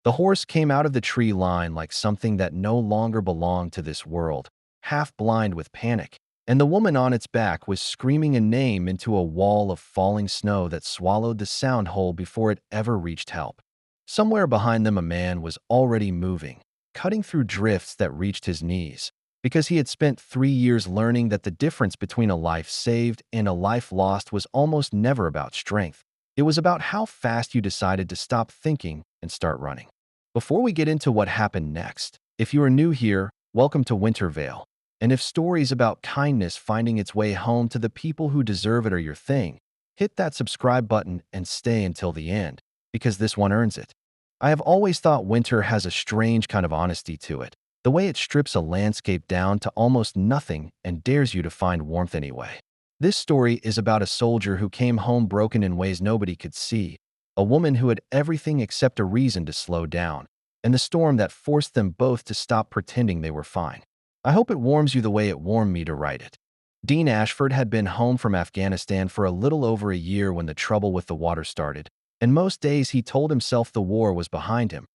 The horse came out of the tree line like something that no longer belonged to this world, half blind with panic, and the woman on its back was screaming a name into a wall of falling snow that swallowed the sound whole before it ever reached help. Somewhere behind them a man was already moving, cutting through drifts that reached his knees, because he had spent 3 years learning that the difference between a life saved and a life lost was almost never about strength. It was about how fast you decided to stop thinking and start running. Before we get into what happened next, if you are new here, welcome to Winter Vale. And if stories about kindness finding its way home to the people who deserve it are your thing, hit that subscribe button and stay until the end, because this one earns it. I have always thought winter has a strange kind of honesty to it, the way it strips a landscape down to almost nothing and dares you to find warmth anyway. This story is about a soldier who came home broken in ways nobody could see, a woman who had everything except a reason to slow down, and the storm that forced them both to stop pretending they were fine. I hope it warms you the way it warmed me to write it. Dean Ashford had been home from Afghanistan for a little over a year when the trouble with the water started, and most days he told himself the war was behind him,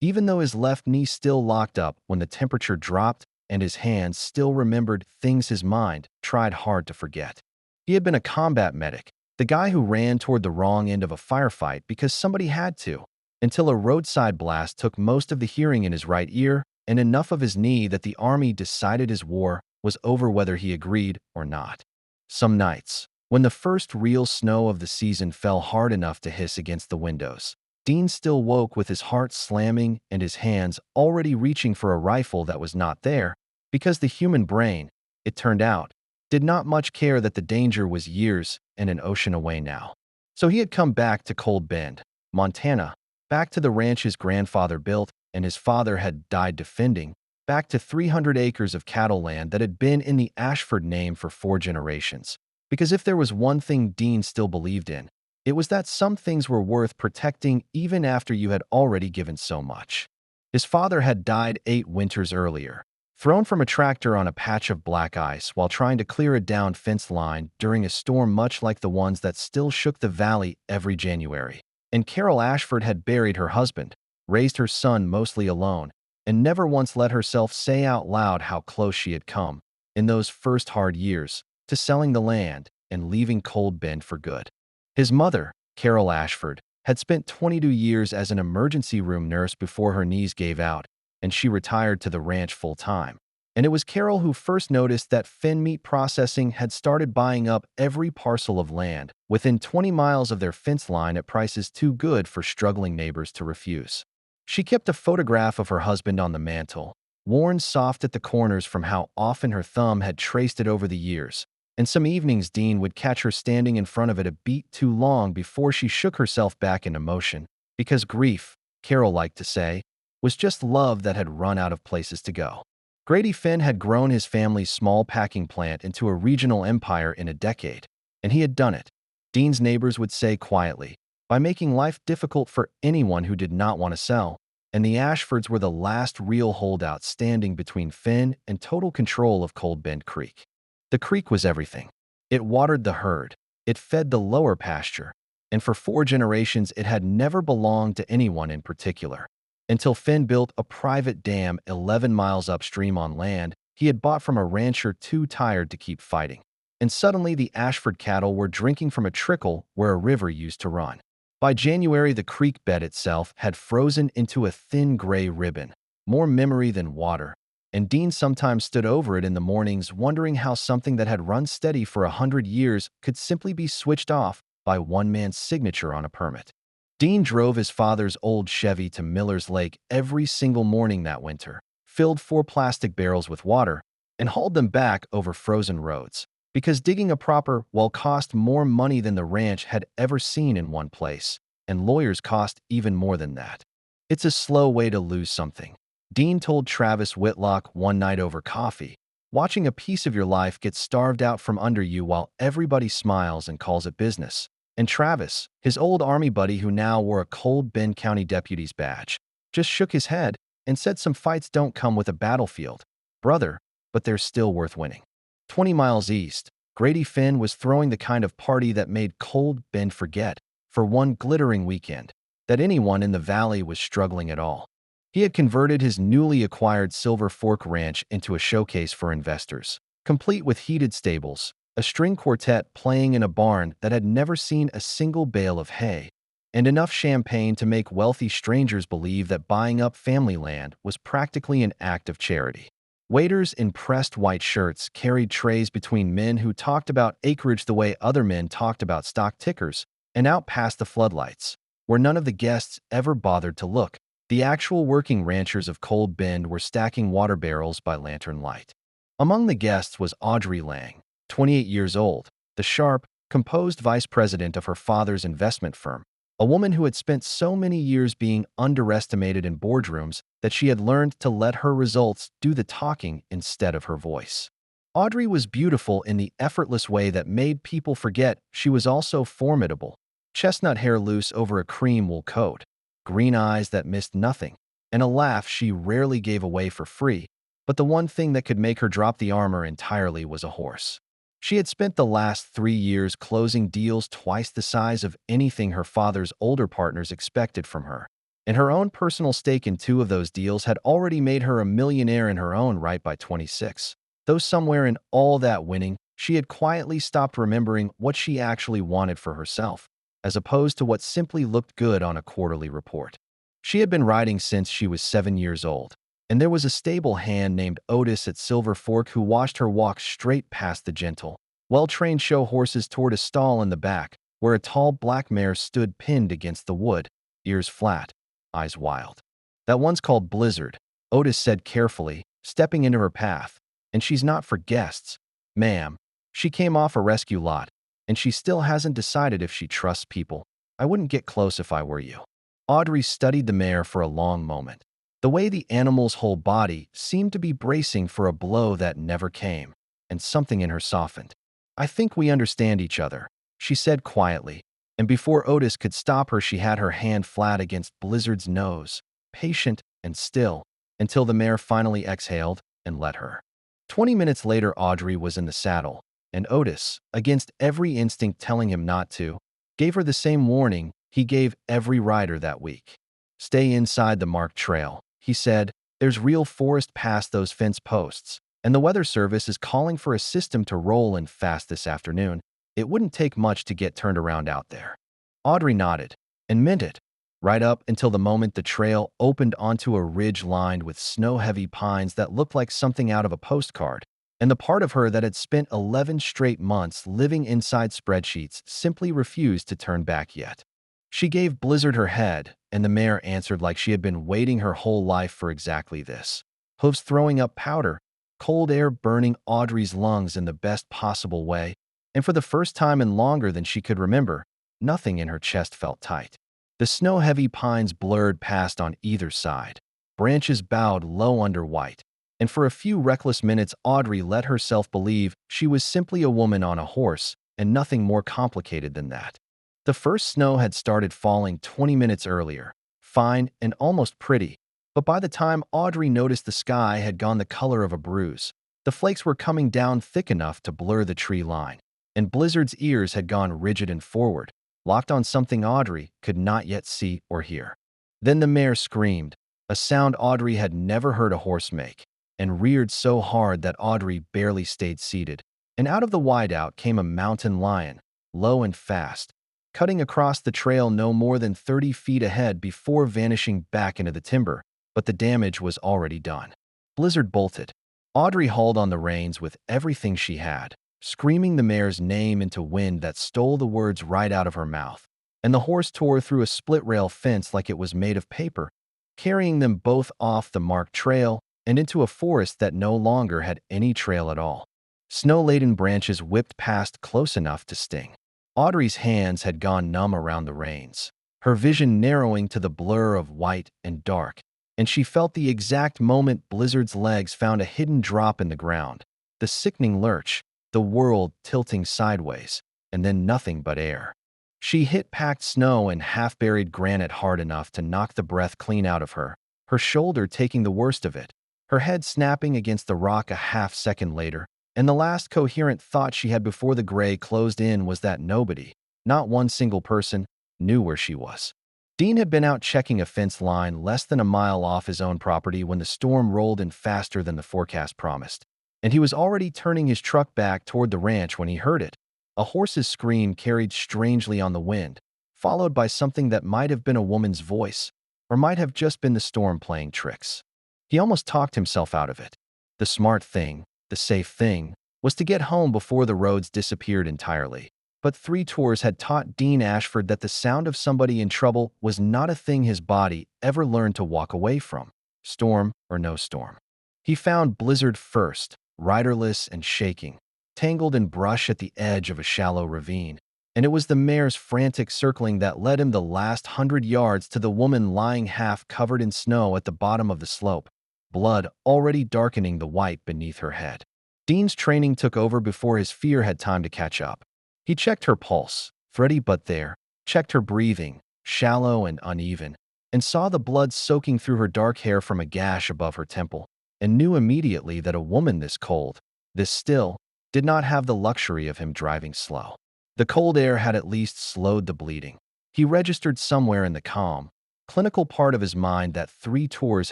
even though his left knee still locked up when the temperature dropped and his hands still remembered things his mind tried hard to forget. He had been a combat medic, the guy who ran toward the wrong end of a firefight because somebody had to, until a roadside blast took most of the hearing in his right ear and enough of his knee that the army decided his war was over whether he agreed or not. Some nights, when the first real snow of the season fell hard enough to hiss against the windows, Dean still woke with his heart slamming and his hands already reaching for a rifle that was not there, because the human brain, it turned out, did not much care that the danger was years and an ocean away now. So he had come back to Cold Bend, Montana, back to the ranch his grandfather built and his father had died defending, back to 300 acres of cattle land that had been in the Ashford name for 4 generations. Because if there was one thing Dean still believed in, it was that some things were worth protecting even after you had already given so much. His father had died 8 winters earlier, thrown from a tractor on a patch of black ice while trying to clear a downed fence line during a storm much like the ones that still shook the valley every January. And Carol Ashford had buried her husband, raised her son mostly alone, and never once let herself say out loud how close she had come, in those first hard years, to selling the land and leaving Cold Bend for good. His mother, Carol Ashford, had spent 22 years as an emergency room nurse before her knees gave out, and she retired to the ranch full-time. And it was Carol who first noticed that Finn Meat Processing had started buying up every parcel of land within 20 miles of their fence line at prices too good for struggling neighbors to refuse. She kept a photograph of her husband on the mantle, worn soft at the corners from how often her thumb had traced it over the years, and some evenings Dean would catch her standing in front of it a beat too long before she shook herself back into motion, because grief, Carol liked to say, was just love that had run out of places to go. Grady Finn had grown his family's small packing plant into a regional empire in a decade, and he had done it, Dean's neighbors would say quietly, by making life difficult for anyone who did not want to sell, and the Ashfords were the last real holdout standing between Finn and total control of Cold Bend Creek. The creek was everything. It watered the herd, it fed the lower pasture, and for 4 generations it had never belonged to anyone in particular. Until Finn built a private dam 11 miles upstream on land he had bought from a rancher too tired to keep fighting. And suddenly the Ashford cattle were drinking from a trickle where a river used to run. By January, the creek bed itself had frozen into a thin gray ribbon, more memory than water, and Dean sometimes stood over it in the mornings wondering how something that had run steady for 100 years could simply be switched off by one man's signature on a permit. Dean drove his father's old Chevy to Miller's Lake every single morning that winter, filled 4 plastic barrels with water, and hauled them back over frozen roads, because digging a proper well cost more money than the ranch had ever seen in one place, and lawyers cost even more than that. It's a slow way to lose something, Dean told Travis Whitlock one night over coffee, watching a piece of your life get starved out from under you while everybody smiles and calls it business. And Travis, his old army buddy who now wore a Cold Bend County deputy's badge, just shook his head and said some fights don't come with a battlefield, brother, but they're still worth winning. 20 miles east, Grady Finn was throwing the kind of party that made Cold Bend forget, for one glittering weekend, that anyone in the valley was struggling at all. He had converted his newly acquired Silver Fork Ranch into a showcase for investors, complete with heated stables, a string quartet playing in a barn that had never seen a single bale of hay, and enough champagne to make wealthy strangers believe that buying up family land was practically an act of charity. Waiters in pressed white shirts carried trays between men who talked about acreage the way other men talked about stock tickers, and out past the floodlights, where none of the guests ever bothered to look. The actual working ranchers of Cold Bend were stacking water barrels by lantern light. Among the guests was Audrey Lang, 28 years old, the sharp, composed vice president of her father's investment firm, a woman who had spent so many years being underestimated in boardrooms that she had learned to let her results do the talking instead of her voice. Audrey was beautiful in the effortless way that made people forget she was also formidable. Chestnut hair loose over a cream wool coat, green eyes that missed nothing, and a laugh she rarely gave away for free, but the one thing that could make her drop the armor entirely was a horse. She had spent the last 3 years closing deals twice the size of anything her father's older partners expected from her, and her own personal stake in 2 of those deals had already made her a millionaire in her own right by 26. Though somewhere in all that winning, she had quietly stopped remembering what she actually wanted for herself, as opposed to what simply looked good on a quarterly report. She had been riding since she was 7 years old, and there was a stable hand named Otis at Silver Fork who watched her walk straight past the gentle, well-trained show horses toward a stall in the back, where a tall black mare stood pinned against the wood, ears flat, eyes wild. "That one's called Blizzard," Otis said carefully, stepping into her path, "and she's not for guests, ma'am. She came off a rescue lot, and she still hasn't decided if she trusts people. I wouldn't get close if I were you." Audrey studied the mare for a long moment. The way the animal's whole body seemed to be bracing for a blow that never came, and something in her softened. "I think we understand each other," she said quietly, and before Otis could stop her, she had her hand flat against Blizzard's nose, patient and still, until the mare finally exhaled and let her. 20 minutes later, Audrey was in the saddle, and Otis, against every instinct telling him not to, gave her the same warning he gave every rider that week. "Stay inside the marked trail," he said. "There's real forest past those fence posts, and the Weather Service is calling for a system to roll in fast this afternoon. It wouldn't take much to get turned around out there." Audrey nodded, and meant it, right up until the moment the trail opened onto a ridge lined with snow-heavy pines that looked like something out of a postcard, and the part of her that had spent 11 straight months living inside spreadsheets simply refused to turn back yet. She gave Blizzard her head, and the mare answered like she had been waiting her whole life for exactly this. Hooves throwing up powder, cold air burning Audrey's lungs in the best possible way, and for the first time in longer than she could remember, nothing in her chest felt tight. The snow-heavy pines blurred past on either side, branches bowed low under white, and for a few reckless minutes Audrey let herself believe she was simply a woman on a horse and nothing more complicated than that. The first snow had started falling 20 minutes earlier, fine and almost pretty, but by the time Audrey noticed the sky had gone the color of a bruise, the flakes were coming down thick enough to blur the tree line, and Blizzard's ears had gone rigid and forward, locked on something Audrey could not yet see or hear. Then the mare screamed, a sound Audrey had never heard a horse make, and reared so hard that Audrey barely stayed seated, and out of the wideout came a mountain lion, low and fast, cutting across the trail no more than 30 feet ahead before vanishing back into the timber, but the damage was already done. Blizzard bolted. Audrey hauled on the reins with everything she had, screaming the mare's name into wind that stole the words right out of her mouth, and the horse tore through a split-rail fence like it was made of paper, carrying them both off the marked trail and into a forest that no longer had any trail at all. Snow-laden branches whipped past close enough to sting. Audrey's hands had gone numb around the reins, her vision narrowing to the blur of white and dark, and she felt the exact moment Blizzard's legs found a hidden drop in the ground, the sickening lurch, the world tilting sideways, and then nothing but air. She hit packed snow and half-buried granite hard enough to knock the breath clean out of her, her shoulder taking the worst of it, her head snapping against the rock a half-second later, and the last coherent thought she had before the gray closed in was that nobody, not one single person, knew where she was. Dean had been out checking a fence line less than a mile off his own property when the storm rolled in faster than the forecast promised, and he was already turning his truck back toward the ranch when he heard it. A horse's scream carried strangely on the wind, followed by something that might have been a woman's voice, or might have just been the storm playing tricks. He almost talked himself out of it. The smart thing, the safe thing, was to get home before the roads disappeared entirely. But 3 tours had taught Dean Ashford that the sound of somebody in trouble was not a thing his body ever learned to walk away from, storm or no storm. He found Blizzard first, riderless and shaking, tangled in brush at the edge of a shallow ravine, and it was the mare's frantic circling that led him the last 100 yards to the woman lying half covered in snow at the bottom of the slope, blood already darkening the white beneath her head. Dean's training took over before his fear had time to catch up. He checked her pulse, thready but there, checked her breathing, shallow and uneven, and saw the blood soaking through her dark hair from a gash above her temple, and knew immediately that a woman this cold, this still, did not have the luxury of him driving slow. The cold air had at least slowed the bleeding. He registered somewhere in the calm, clinical part of his mind that 3 tours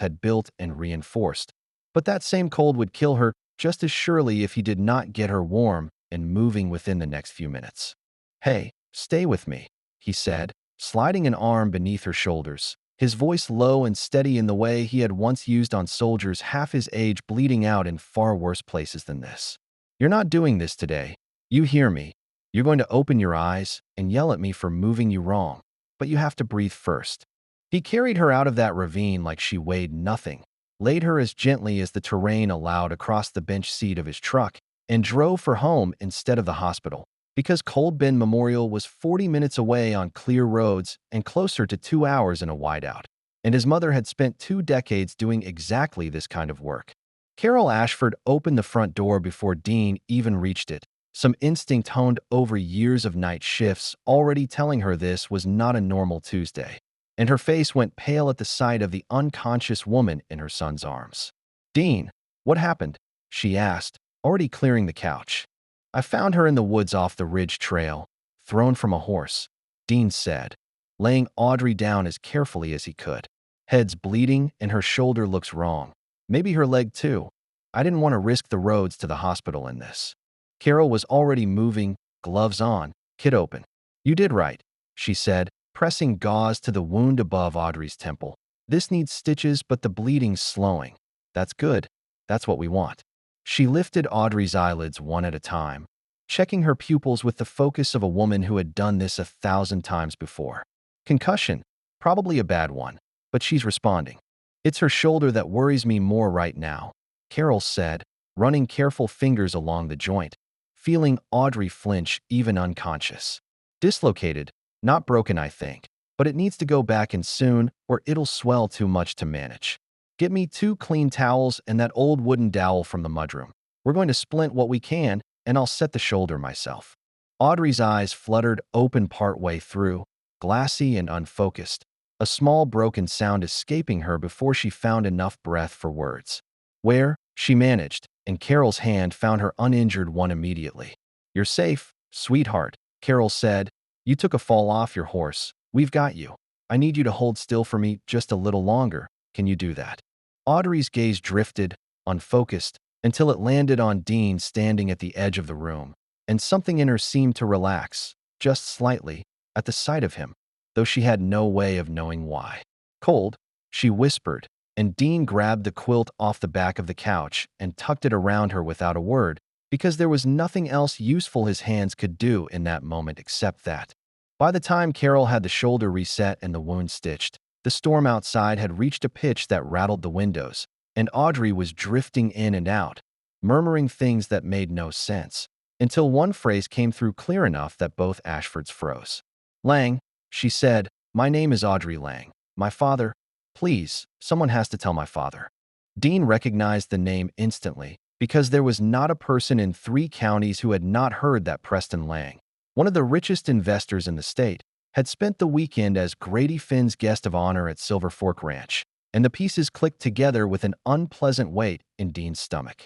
had built and reinforced, but that same cold would kill her just as surely if he did not get her warm and moving within the next few minutes. "Hey, stay with me," he said, sliding an arm beneath her shoulders, his voice low and steady in the way he had once used on soldiers half his age bleeding out in far worse places than this. "You're not doing this today. You hear me. You're going to open your eyes and yell at me for moving you wrong, but you have to breathe first." He carried her out of that ravine like she weighed nothing, laid her as gently as the terrain allowed across the bench seat of his truck, and drove for home instead of the hospital, because Cold Bend Memorial was 40 minutes away on clear roads and closer to 2 hours in a whiteout, and his mother had spent 2 decades doing exactly this kind of work. Carol Ashford opened the front door before Dean even reached it, some instinct honed over years of night shifts already telling her this was not a normal Tuesday, and her face went pale at the sight of the unconscious woman in her son's arms. "Dean, what happened?" she asked, already clearing the couch. "I found her in the woods off the ridge trail, thrown from a horse," Dean said, laying Audrey down as carefully as he could. "Head's bleeding and her shoulder looks wrong. Maybe her leg too. I didn't want to risk the roads to the hospital in this." Carol was already moving, gloves on, kit open. "You did right," she said, pressing gauze to the wound above Audrey's temple. "This needs stitches, but the bleeding's slowing. That's good. That's what we want." She lifted Audrey's eyelids one at a time, checking her pupils with the focus of a woman who had done this 1,000 times before. "Concussion, probably a bad one, but she's responding. It's her shoulder that worries me more right now," Carol said, running careful fingers along the joint, feeling Audrey flinch even unconscious. "Dislocated, not broken, I think, but it needs to go back in soon or it'll swell too much to manage. Get me 2 clean towels and that old wooden dowel from the mudroom. We're going to splint what we can, and I'll set the shoulder myself." Audrey's eyes fluttered open partway through, glassy and unfocused, a small broken sound escaping her before she found enough breath for words. "Where?" she managed, and Carol's hand found her uninjured one immediately. "You're safe, sweetheart," Carol said. "You took a fall off your horse. We've got you. I need you to hold still for me just a little longer. Can you do that?" Audrey's gaze drifted, unfocused, until it landed on Dean standing at the edge of the room, and something in her seemed to relax, just slightly, at the sight of him, though she had no way of knowing why. "Cold," she whispered, and Dean grabbed the quilt off the back of the couch and tucked it around her without a word, because there was nothing else useful his hands could do in that moment except that. By the time Carol had the shoulder reset and the wound stitched, the storm outside had reached a pitch that rattled the windows, and Audrey was drifting in and out, murmuring things that made no sense, until one phrase came through clear enough that both Ashfords froze. "Lang," she said, "my name is Audrey Lang. My father, please, someone has to tell my father." Dean recognized the name instantly, because there was not a person in 3 counties who had not heard that Preston Lang, one of the richest investors in the state, had spent the weekend as Grady Finn's guest of honor at Silver Fork Ranch, and the pieces clicked together with an unpleasant weight in Dean's stomach.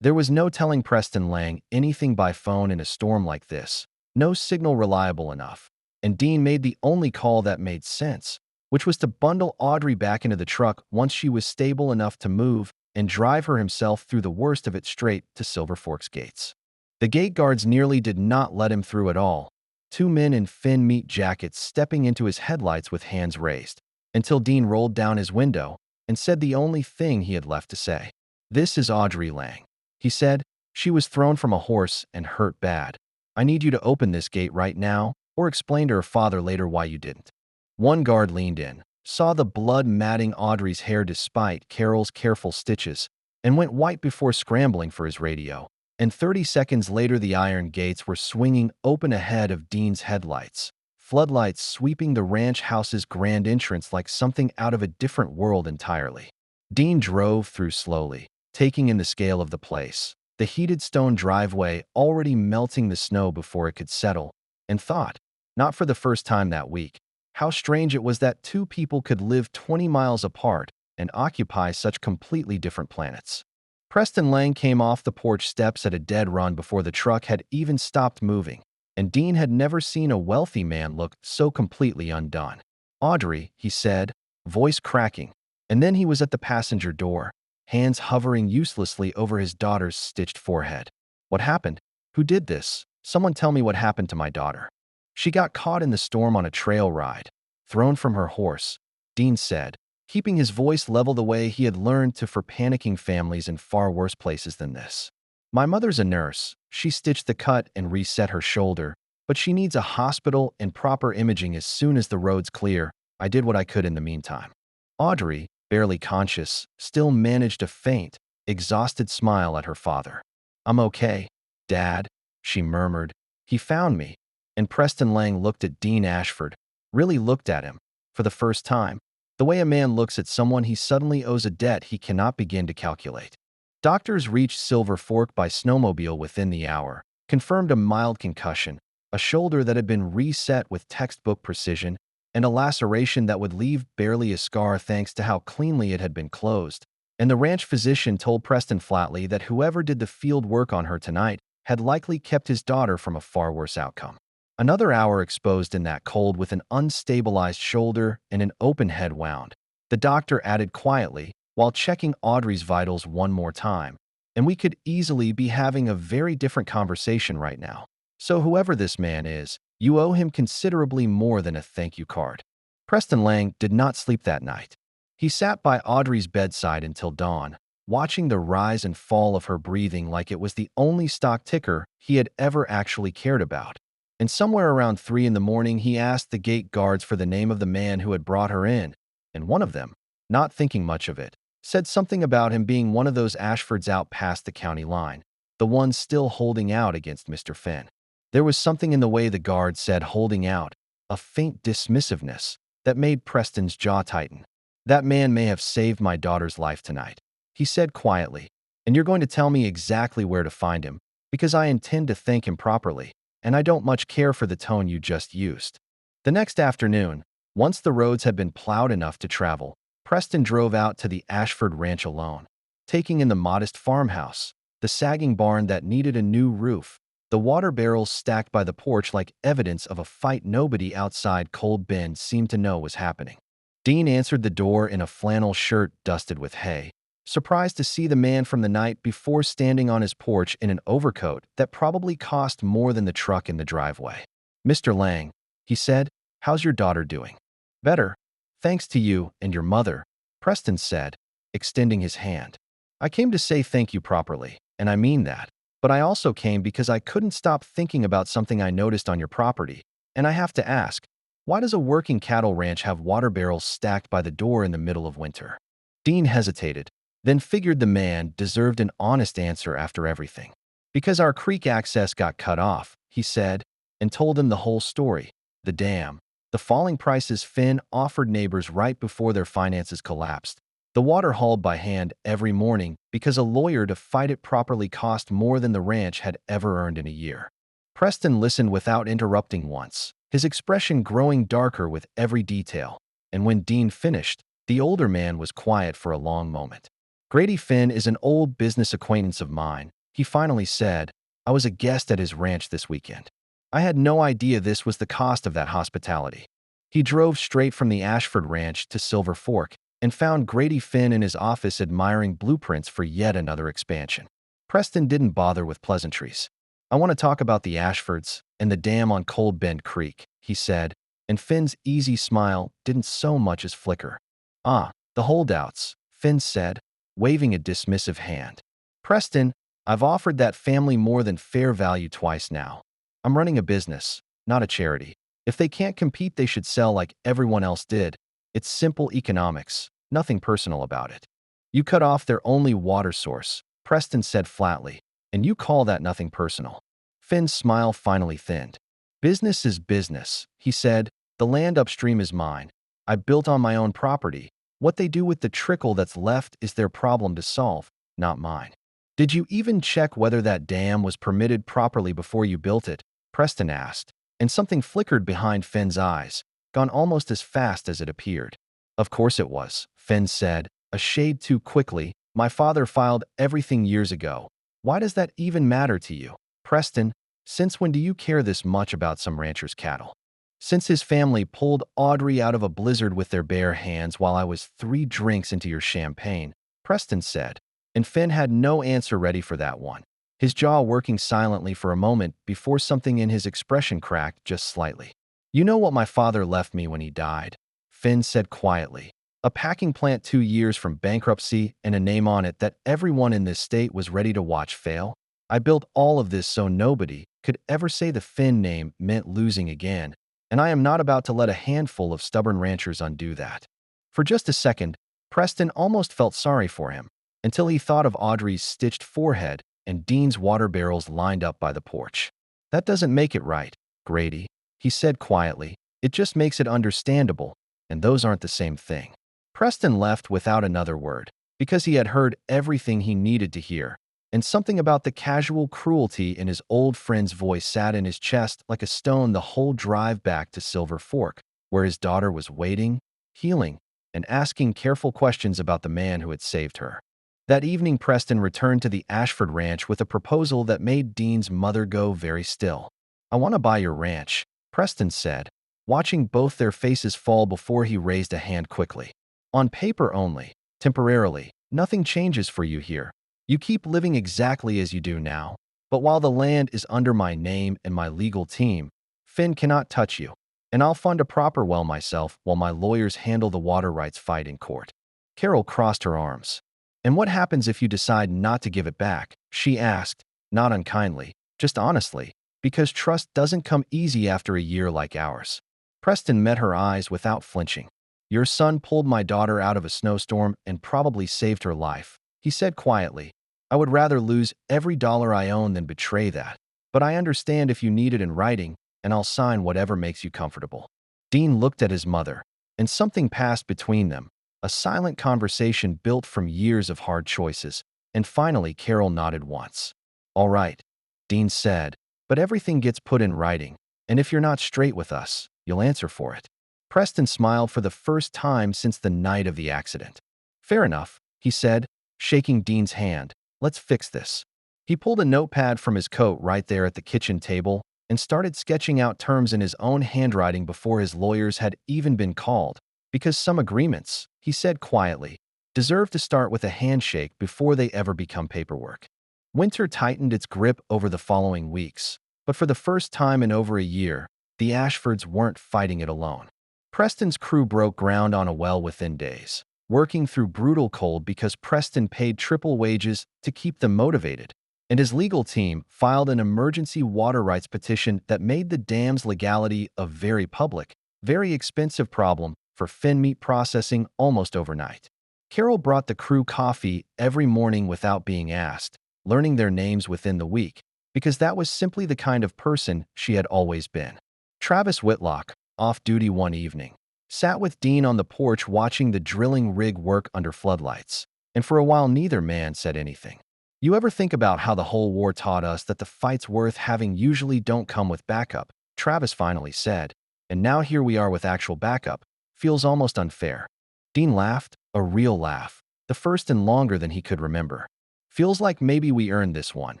There was no telling Preston Lang anything by phone in a storm like this, no signal reliable enough, and Dean made the only call that made sense, which was to bundle Audrey back into the truck once she was stable enough to move and drive her himself through the worst of it straight to Silver Fork's gates. The gate guards nearly did not let him through at all, two men in fin meat jackets stepping into his headlights with hands raised, until Dean rolled down his window and said the only thing he had left to say. "This is Audrey Lang," he said. "She was thrown from a horse and hurt bad. I need you to open this gate right now or explain to her father later why you didn't." One guard leaned in, saw the blood matting Audrey's hair despite Carol's careful stitches, and went white before scrambling for his radio. And 30 seconds later, the iron gates were swinging open ahead of Dean's headlights, floodlights sweeping the ranch house's grand entrance like something out of a different world entirely. Dean drove through slowly, taking in the scale of the place, the heated stone driveway already melting the snow before it could settle, and thought, not for the first time that week, how strange it was that two people could live 20 miles apart and occupy such completely different planets. Preston Lang came off the porch steps at a dead run before the truck had even stopped moving, and Dean had never seen a wealthy man look so completely undone. "Audrey," he said, voice cracking, and then he was at the passenger door, hands hovering uselessly over his daughter's stitched forehead. "What happened? Who did this? Someone tell me what happened to my daughter." "She got caught in the storm on a trail ride, thrown from her horse," Dean said, keeping his voice level the way he had learned to for panicking families in far worse places than this. "My mother's a nurse. She stitched the cut and reset her shoulder, but she needs a hospital and proper imaging as soon as the road's clear. I did what I could in the meantime." Audrey, barely conscious, still managed a faint, exhausted smile at her father. "I'm okay, Dad," she murmured. "He found me." And Preston Lang looked at Dean Ashford, really looked at him, for the first time, the way a man looks at someone he suddenly owes a debt he cannot begin to calculate. Doctors reached Silver Fork by snowmobile within the hour, confirmed a mild concussion, a shoulder that had been reset with textbook precision, and a laceration that would leave barely a scar thanks to how cleanly it had been closed. And the ranch physician told Preston flatly that whoever did the field work on her tonight had likely kept his daughter from a far worse outcome. Another hour exposed in that cold with an unstabilized shoulder and an open head wound, the doctor added quietly while checking Audrey's vitals one more time. "And we could easily be having a very different conversation right now. So whoever this man is, you owe him considerably more than a thank you card." Preston Lang did not sleep that night. He sat by Audrey's bedside until dawn, watching the rise and fall of her breathing like it was the only stock ticker he had ever actually cared about. And somewhere around 3 in the morning, he asked the gate guards for the name of the man who had brought her in, and one of them, not thinking much of it, said something about him being one of those Ashfords out past the county line, the one still holding out against Mr. Finn. There was something in the way the guard said holding out, a faint dismissiveness, that made Preston's jaw tighten. "That man may have saved my daughter's life tonight," he said quietly, "and you're going to tell me exactly where to find him, because I intend to thank him properly. And I don't much care for the tone you just used." The next afternoon, once the roads had been plowed enough to travel, Preston drove out to the Ashford Ranch alone, taking in the modest farmhouse, the sagging barn that needed a new roof, the water barrels stacked by the porch like evidence of a fight nobody outside Cold Bend seemed to know was happening. Dean answered the door in a flannel shirt dusted with hay, surprised to see the man from the night before standing on his porch in an overcoat that probably cost more than the truck in the driveway. "Mr. Lang," he said, "how's your daughter doing?" "Better, thanks to you and your mother," Preston said, extending his hand. "I came to say thank you properly, and I mean that, but I also came because I couldn't stop thinking about something I noticed on your property, and I have to ask, why does a working cattle ranch have water barrels stacked by the door in the middle of winter?" Dean hesitated, then figured the man deserved an honest answer after everything. "Because our creek access got cut off," he said, and told him the whole story. The dam, the falling prices Finn offered neighbors right before their finances collapsed, the water hauled by hand every morning because a lawyer to fight it properly cost more than the ranch had ever earned in a year. Preston listened without interrupting once, his expression growing darker with every detail, and when Dean finished, the older man was quiet for a long moment. "Grady Finn is an old business acquaintance of mine," he finally said. "I was a guest at his ranch this weekend. I had no idea this was the cost of that hospitality." He drove straight from the Ashford Ranch to Silver Fork and found Grady Finn in his office admiring blueprints for yet another expansion. Preston didn't bother with pleasantries. "I want to talk about the Ashfords and the dam on Cold Bend Creek," he said, and Finn's easy smile didn't so much as flicker. "Ah, the holdouts," Finn said, waving a dismissive hand. "Preston, I've offered that family more than fair value twice now. I'm running a business, not a charity. If they can't compete, they should sell like everyone else did. It's simple economics, nothing personal about it." "You cut off their only water source," Preston said flatly, "and you call that nothing personal?" Finn's smile finally thinned. "Business is business," he said. "The land upstream is mine. I built on my own property. What they do with the trickle that's left is their problem to solve, not mine." "Did you even check whether that dam was permitted properly before you built it?" Preston asked, and something flickered behind Finn's eyes, gone almost as fast as it appeared. "Of course it was," Finn said, a shade too quickly. "My father filed everything years ago. Why does that even matter to you?" "Preston, since when do you care this much about some rancher's cattle?" "Since his family pulled Audrey out of a blizzard with their bare hands while I was 3 drinks into your champagne," Preston said, and Finn had no answer ready for that one, his jaw working silently for a moment before something in his expression cracked just slightly. "You know what my father left me when he died?" Finn said quietly. "A packing plant 2 years from bankruptcy and a name on it that everyone in this state was ready to watch fail. I built all of this so nobody could ever say the Finn name meant losing again, and I am not about to let a handful of stubborn ranchers undo that." For just a second, Preston almost felt sorry for him, until he thought of Audrey's stitched forehead and Dean's water barrels lined up by the porch. "That doesn't make it right, Grady," he said quietly. "It just makes it understandable, and those aren't the same thing." Preston left without another word, because he had heard everything he needed to hear, and something about the casual cruelty in his old friend's voice sat in his chest like a stone the whole drive back to Silver Fork, where his daughter was waiting, healing, and asking careful questions about the man who had saved her. That evening, Preston returned to the Ashford Ranch with a proposal that made Dean's mother go very still. "I want to buy your ranch," Preston said, watching both their faces fall before he raised a hand quickly. "On paper only, temporarily. Nothing changes for you here. You keep living exactly as you do now. But while the land is under my name and my legal team, Finn cannot touch you. And I'll fund a proper well myself while my lawyers handle the water rights fight in court." Carol crossed her arms. "And what happens if you decide not to give it back?" she asked, not unkindly, just honestly, because trust doesn't come easy after a year like ours. Preston met her eyes without flinching. "Your son pulled my daughter out of a snowstorm and probably saved her life," he said quietly. "I would rather lose every dollar I own than betray that. But I understand if you need it in writing, and I'll sign whatever makes you comfortable." Dean looked at his mother, and something passed between them, a silent conversation built from years of hard choices, and finally Carol nodded once. "All right," Dean said, "but everything gets put in writing, and if you're not straight with us, you'll answer for it." Preston smiled for the first time since the night of the accident. "Fair enough," he said, shaking Dean's hand. "Let's fix this." He pulled a notepad from his coat right there at the kitchen table and started sketching out terms in his own handwriting before his lawyers had even been called, because some agreements, he said quietly, deserve to start with a handshake before they ever become paperwork. Winter tightened its grip over the following weeks, but for the first time in over a year, the Ashfords weren't fighting it alone. Preston's crew broke ground on a well within days, working through brutal cold because Preston paid triple wages to keep them motivated, and his legal team filed an emergency water rights petition that made the dam's legality a very public, very expensive problem for Finn meat processing almost overnight. Carol brought the crew coffee every morning without being asked, learning their names within the week, because that was simply the kind of person she had always been. Travis Whitlock, off duty one evening, sat with Dean on the porch watching the drilling rig work under floodlights, and for a while neither man said anything. "You ever think about how the whole war taught us that the fights worth having usually don't come with backup?" Travis finally said, "and now here we are with actual backup. Feels almost unfair." Dean laughed, a real laugh, the first in longer than he could remember. "Feels like maybe we earned this one,"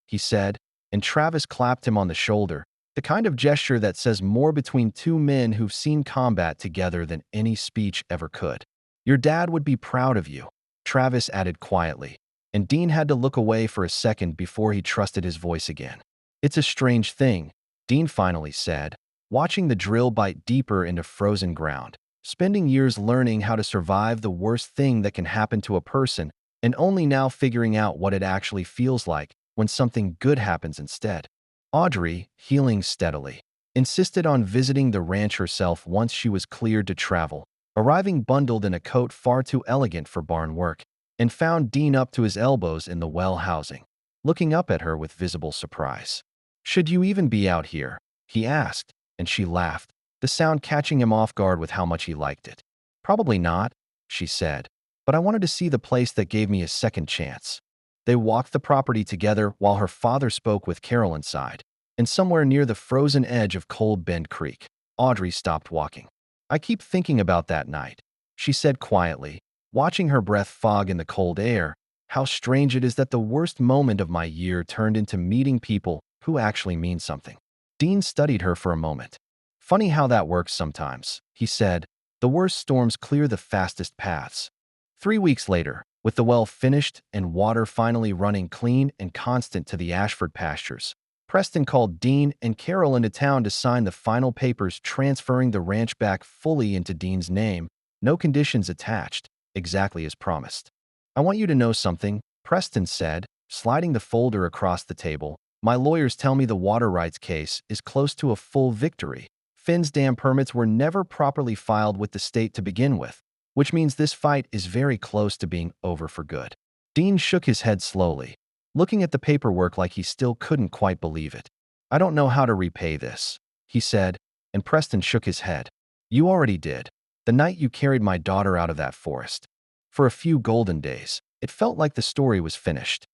he said, and Travis clapped him on the shoulder, The kind of gesture that says more between two men who've seen combat together than any speech ever could. Your dad would be proud of you, Travis added quietly, and Dean had to look away for a second before he trusted his voice again. It's a strange thing, Dean finally said, watching the drill bite deeper into frozen ground, spending years learning how to survive the worst thing that can happen to a person, and only now figuring out what it actually feels like when something good happens instead. Audrey, healing steadily, insisted on visiting the ranch herself once she was cleared to travel, arriving bundled in a coat far too elegant for barn work, and found Dean up to his elbows in the well housing, looking up at her with visible surprise. "Should you even be out here?" he asked, and she laughed, the sound catching him off guard with how much he liked it. "Probably not," she said, "but I wanted to see the place that gave me a second chance." They walked the property together while her father spoke with Carol inside, and somewhere near the frozen edge of Cold Bend Creek, Audrey stopped walking. "I keep thinking about that night," she said quietly, watching her breath fog in the cold air. "How strange it is that the worst moment of my year turned into meeting people who actually mean something." Dean studied her for a moment. "Funny how that works sometimes," he said. "The worst storms clear the fastest paths." 3 weeks later, with the well finished and water finally running clean and constant to the Ashford pastures, Preston called Dean and Carol into town to sign the final papers transferring the ranch back fully into Dean's name, no conditions attached, exactly as promised. "I want you to know something," Preston said, sliding the folder across the table. "My lawyers tell me the water rights case is close to a full victory. Finn's dam permits were never properly filed with the state to begin with, which means this fight is very close to being over for good." Dean shook his head slowly, looking at the paperwork like he still couldn't quite believe it. "I don't know how to repay this," he said, and Preston shook his head. "You already did, the night you carried my daughter out of that forest." For a few golden days, it felt like the story was finished.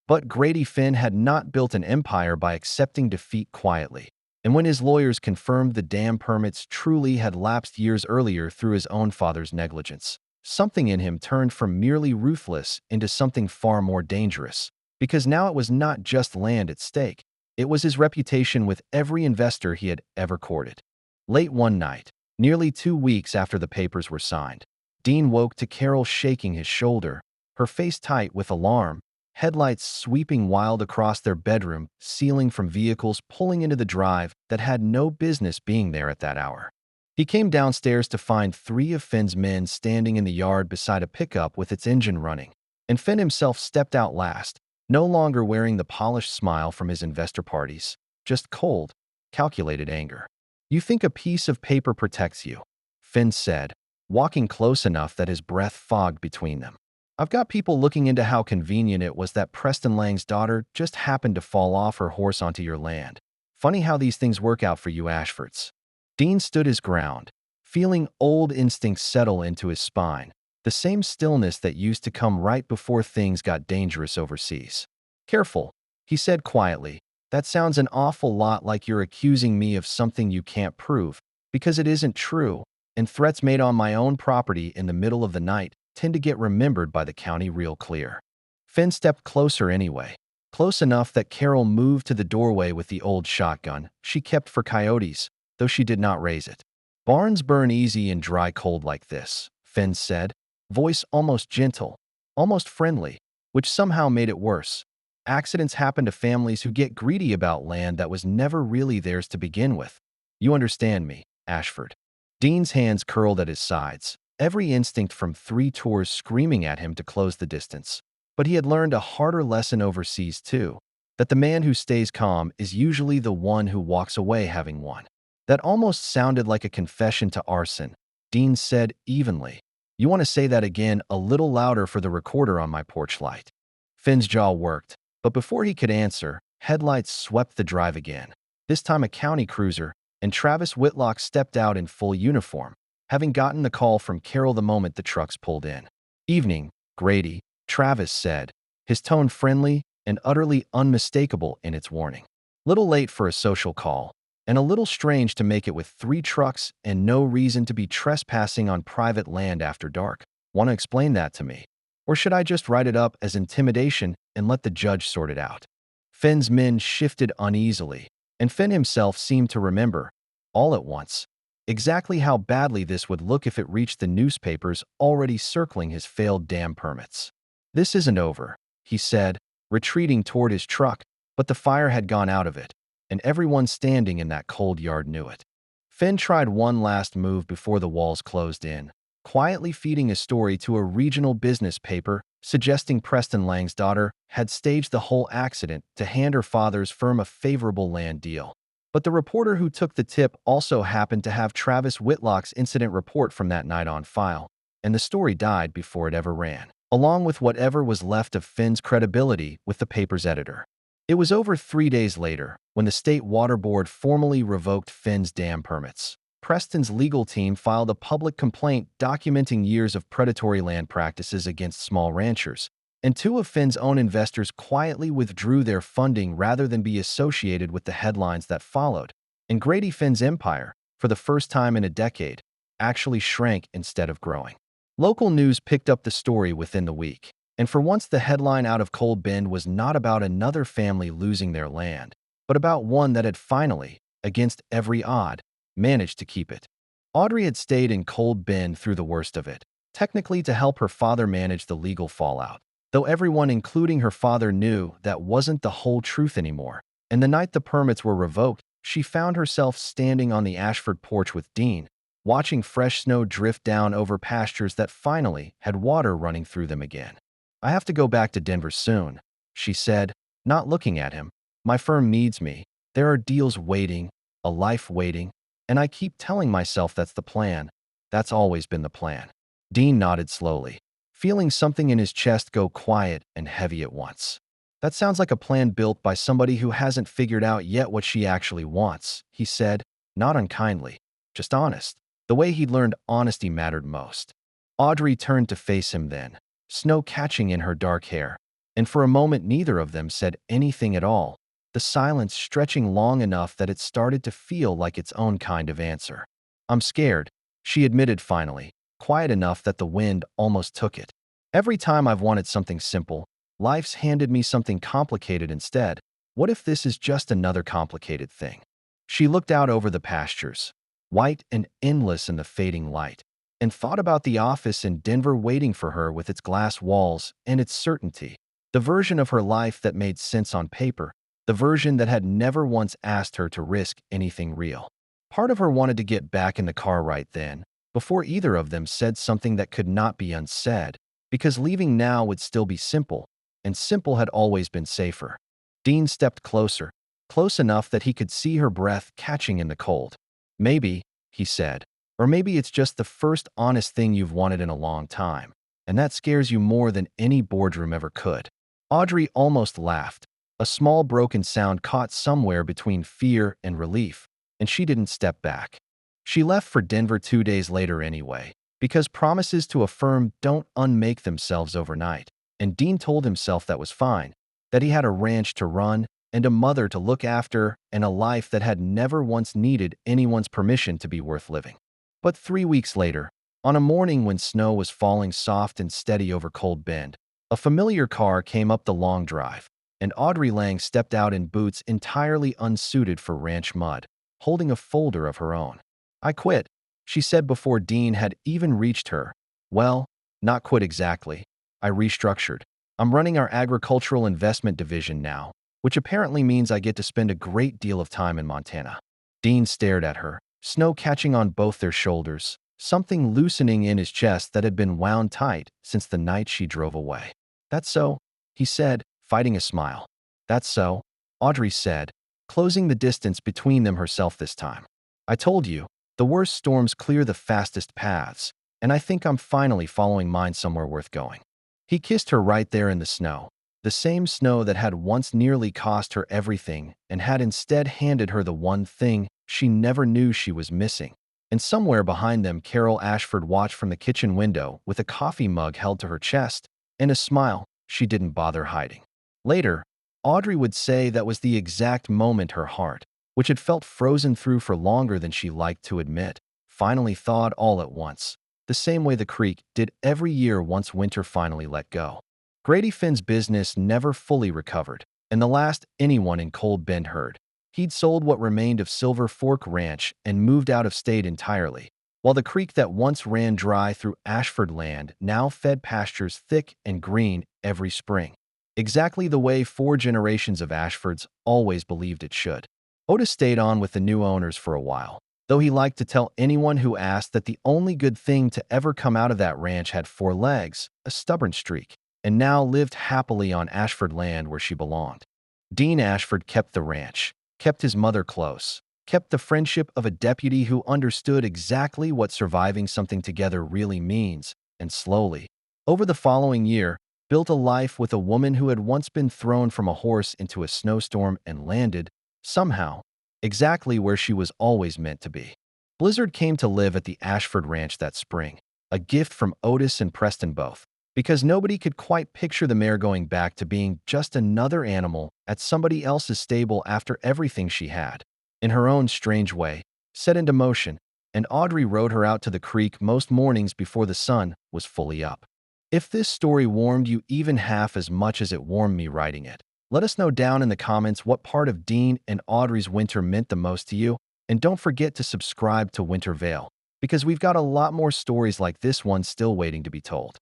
But Grady Finn had not built an empire by accepting defeat quietly, and when his lawyers confirmed the dam permits truly had lapsed years earlier through his own father's negligence, something in him turned from merely ruthless into something far more dangerous, because now it was not just land at stake, it was his reputation with every investor he had ever courted. Late one night, nearly 2 weeks after the papers were signed, Dean woke to Carol shaking his shoulder, her face tight with alarm, headlights sweeping wild across their bedroom ceiling from vehicles pulling into the drive that had no business being there at that hour. He came downstairs to find 3 of Finn's men standing in the yard beside a pickup with its engine running, and Finn himself stepped out last, no longer wearing the polished smile from his investor parties, just cold, calculated anger. "You think a piece of paper protects you," Finn said, walking close enough that his breath fogged between them. "I've got people looking into how convenient it was that Preston Lang's daughter just happened to fall off her horse onto your land. Funny how these things work out for you Ashfords." Dean stood his ground, feeling old instincts settle into his spine, the same stillness that used to come right before things got dangerous overseas. "Careful," he said quietly. "That sounds an awful lot like you're accusing me of something you can't prove, because it isn't true, and threats made on my own property in the middle of the night tend to get remembered by the county real clear." Finn stepped closer anyway, close enough that Carol moved to the doorway with the old shotgun she kept for coyotes, though she did not raise it. "Barns burn easy in dry cold like this," Finn said, voice almost gentle, almost friendly, which somehow made it worse. "Accidents happen to families who get greedy about land that was never really theirs to begin with. You understand me, Ashford." Dean's hands curled at his sides, every instinct from 3 tours screaming at him to close the distance. But he had learned a harder lesson overseas too, that the man who stays calm is usually the one who walks away having won. That almost sounded like a confession to arson, Dean said evenly. "You want to say that again a little louder for the recorder on my porch light." Finn's jaw worked, but before he could answer, headlights swept the drive again, this time a county cruiser, and Travis Whitlock stepped out in full uniform, having gotten the call from Carol the moment the trucks pulled in. "Evening, Grady," Travis said, his tone friendly and utterly unmistakable in its warning. Little late for a social call, and a little strange to make it with 3 trucks and no reason to be trespassing on private land after dark. Want to explain that to me? Or should I just write it up as intimidation and let the judge sort it out?" Finn's men shifted uneasily, And Finn himself seemed to remember, all at once, exactly how badly this would look if it reached the newspapers already circling his failed dam permits. "This isn't over," he said, retreating toward his truck, but the fire had gone out of it, and everyone standing in that cold yard knew it. Finn tried one last move before the walls closed in, quietly feeding a story to a regional business paper suggesting Preston Lang's daughter had staged the whole accident to hand her father's firm a favorable land deal. But the reporter who took the tip also happened to have Travis Whitlock's incident report from that night on file, and the story died before it ever ran, along with whatever was left of Finn's credibility with the paper's editor. It was over 3 days later when the State Water Board formally revoked Finn's dam permits. Preston's legal team filed a public complaint documenting years of predatory land practices against small ranchers, and two of Finn's own investors quietly withdrew their funding rather than be associated with the headlines that followed. And Grady Finn's empire, for the first time in a decade, actually shrank instead of growing. Local news picked up the story within the week, and for once the headline out of Cold Bend was not about another family losing their land, but about one that had finally, against every odd, managed to keep it. Audrey had stayed in Cold Bend through the worst of it, technically to help her father manage the legal fallout, though everyone, including her father, knew that wasn't the whole truth anymore. And the night the permits were revoked, she found herself standing on the Ashford porch with Dean, watching fresh snow drift down over pastures that finally had water running through them again. "I have to go back to Denver soon," she said, not looking at him. "My firm needs me. There are deals waiting, a life waiting, and I keep telling myself that's the plan. That's always been the plan." Dean nodded slowly, feeling something in his chest go quiet and heavy at once. "That sounds like a plan built by somebody who hasn't figured out yet what she actually wants," he said, not unkindly, just honest, the way he'd learned honesty mattered most. Audrey turned to face him then, snow catching in her dark hair, and for a moment neither of them said anything at all, the silence stretching long enough that it started to feel like its own kind of answer. "I'm scared," she admitted finally, quiet enough that the wind almost took it. "Every time I've wanted something simple, life's handed me something complicated instead. What if this is just another complicated thing?" She looked out over the pastures, white and endless in the fading light, and thought about the office in Denver waiting for her with its glass walls and its certainty, the version of her life that made sense on paper, the version that had never once asked her to risk anything real. Part of her wanted to get back in the car right then, before either of them said something that could not be unsaid, because leaving now would still be simple, and simple had always been safer. Dean stepped closer, close enough that he could see her breath catching in the cold. "Maybe," he said, "or maybe it's just the first honest thing you've wanted in a long time, and that scares you more than any boardroom ever could." Audrey almost laughed. A small broken sound caught somewhere between fear and relief, and she didn't step back. She left for Denver 2 days later anyway, because promises to a firm don't unmake themselves overnight, and Dean told himself that was fine, that he had a ranch to run and a mother to look after and a life that had never once needed anyone's permission to be worth living. But 3 weeks later, on a morning when snow was falling soft and steady over Cold Bend, a familiar car came up the long drive, and Audrey Lang stepped out in boots entirely unsuited for ranch mud, holding a folder of her own. "I quit," she said before Dean had even reached her. "Well, not quit exactly. I restructured. I'm running our agricultural investment division now, which apparently means I get to spend a great deal of time in Montana." Dean stared at her, snow catching on both their shoulders, something loosening in his chest that had been wound tight since the night she drove away. "That's so," he said, fighting a smile. "That's so," Audrey said, closing the distance between them herself this time. "I told you, the worst storms clear the fastest paths, and I think I'm finally following mine somewhere worth going." He kissed her right there in the snow, the same snow that had once nearly cost her everything and had instead handed her the one thing she never knew she was missing. And somewhere behind them, Carol Ashford watched from the kitchen window with a coffee mug held to her chest and a smile she didn't bother hiding. Later, Audrey would say that was the exact moment her heart, which had felt frozen through for longer than she liked to admit, finally thawed all at once, the same way the creek did every year once winter finally let go. Grady Finn's business never fully recovered, and the last anyone in Cold Bend heard, He'd sold what remained of Silver Fork Ranch and moved out of state entirely, while the creek that once ran dry through Ashford land now fed pastures thick and green every spring, exactly the way 4 generations of Ashfords always believed it should. Otis stayed on with the new owners for a while, though he liked to tell anyone who asked that the only good thing to ever come out of that ranch had 4 legs, a stubborn streak, and now lived happily on Ashford land where she belonged. Dean Ashford kept the ranch, kept his mother close, kept the friendship of a deputy who understood exactly what surviving something together really means, and slowly, over the following year, built a life with a woman who had once been thrown from a horse into a snowstorm and landed, somehow, exactly where she was always meant to be. Blizzard came to live at the Ashford Ranch that spring, a gift from Otis and Preston both, because nobody could quite picture the mare going back to being just another animal at somebody else's stable after everything she had, in her own strange way, set into motion, and Audrey rode her out to the creek most mornings before the sun was fully up. If this story warmed you even half as much as it warmed me writing it, let us know down in the comments what part of Dean and Audrey's winter meant the most to you, and don't forget to subscribe to Winter Vale, because we've got a lot more stories like this one still waiting to be told.